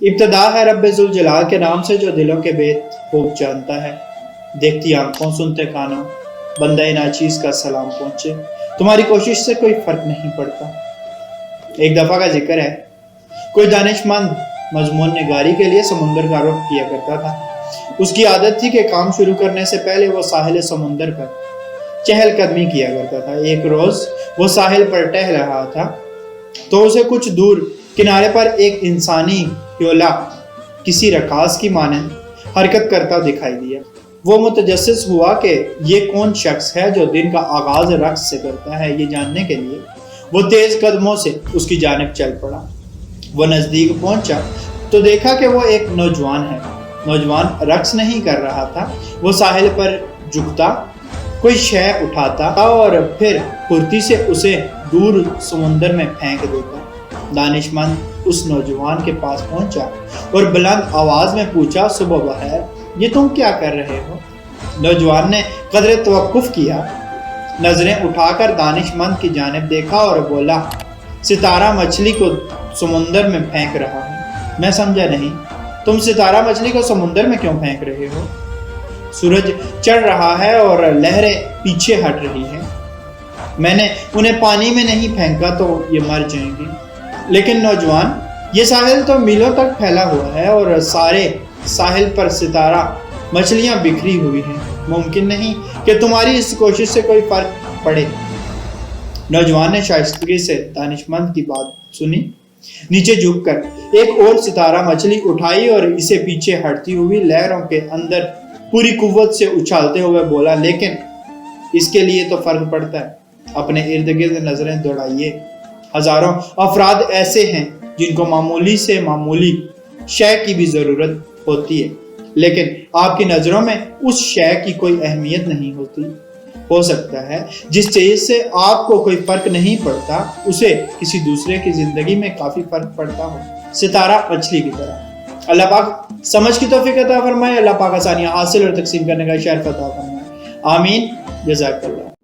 ابتدا ہے رب ذوالجلال کے نام سے جو دلوں کے بید خوب جانتا ہے۔ دیکھتی آنکھوں سنتے کانوں بندہ ناچیز کا سلام پہنچے، تمہاری کوشش سے کوئی فرق نہیں پڑتا۔ ایک دفعہ کا ذکر ہے، کوئی دانش مند مضمون نگاری کے لیے سمندر کا رخ کیا کرتا تھا۔ اس کی عادت تھی کہ کام شروع کرنے سے پہلے وہ ساحل سمندر پر چہل قدمی کیا کرتا تھا۔ ایک روز وہ ساحل پر ٹہل رہا تھا تو اسے کچھ دور کنارے پر ایک انسانی حیولہ کسی رقاص کی مانند حرکت کرتا دکھائی دیا۔ وہ متجسس ہوا کہ یہ کون شخص ہے جو دن کا آغاز رقص سے کرتا ہے۔ یہ جاننے کے لیے وہ تیز قدموں سے اس کی جانب چل پڑا۔ وہ نزدیک پہنچا تو دیکھا کہ وہ ایک نوجوان ہے۔ نوجوان رقص نہیں کر رہا تھا، وہ ساحل پر جھکتا کوئی شے اٹھاتا اور پھر پھرتی سے اسے دور سمندر میں پھینک دیتا۔ دانش مند اس نوجوان کے پاس پہنچا اور بلند آواز میں پوچھا، صبح بخیر، یہ تم کیا کر رہے ہو؟ نوجوان نے قدر توقف کیا، نظریں اٹھا کر دانش مند کی جانب دیکھا اور بولا، ستارہ مچھلی کو سمندر میں پھینک رہا ہوں۔ میں سمجھا نہیں، تم ستارہ مچھلی کو سمندر میں کیوں پھینک رہے ہو؟ سورج چڑھ رہا ہے اور لہریں پیچھے ہٹ رہی ہیں، میں نے انہیں پانی میں نہیں پھینکا تو یہ مر جائیں گی۔ لیکن نوجوان، یہ ساحل تو میلوں تک پھیلا ہوا ہے اور سارے ساحل پر ستارہ مچھلیاں بکھری ہوئی ہیں، ممکن نہیں کہ تمہاری اس کوشش سے کوئی فرق پڑے۔ نوجوان نے شائستگی سے دانش مند کی بات سنی، نیچے جھک کر ایک اور ستارہ مچھلی اٹھائی اور اسے پیچھے ہٹتی ہوئی لہروں کے اندر پوری قوت سے اچھالتے ہوئے بولا، لیکن اس کے لیے تو فرق پڑتا ہے۔ اپنے ارد گرد نظریں دوڑائیے، ہزاروں افراد ایسے ہیں جن کو معمولی سے معمولی شے کی بھی ضرورت ہوتی ہے، لیکن آپ کی نظروں میں اس شے کی کوئی اہمیت نہیں ہوتی۔ ہو سکتا ہے جس چیز سے آپ کو کوئی فرق نہیں پڑتا اسے کسی دوسرے کی زندگی میں کافی فرق پڑتا ہو، ستارہ مچھلی کی طرح۔ اللہ پاک سمجھ کی توفیق عطا فرمائے، اللہ پاک آسانیاں حاصل اور تقسیم کرنے کا شرف عطا فرمائے، آمین، جزاک اللہ۔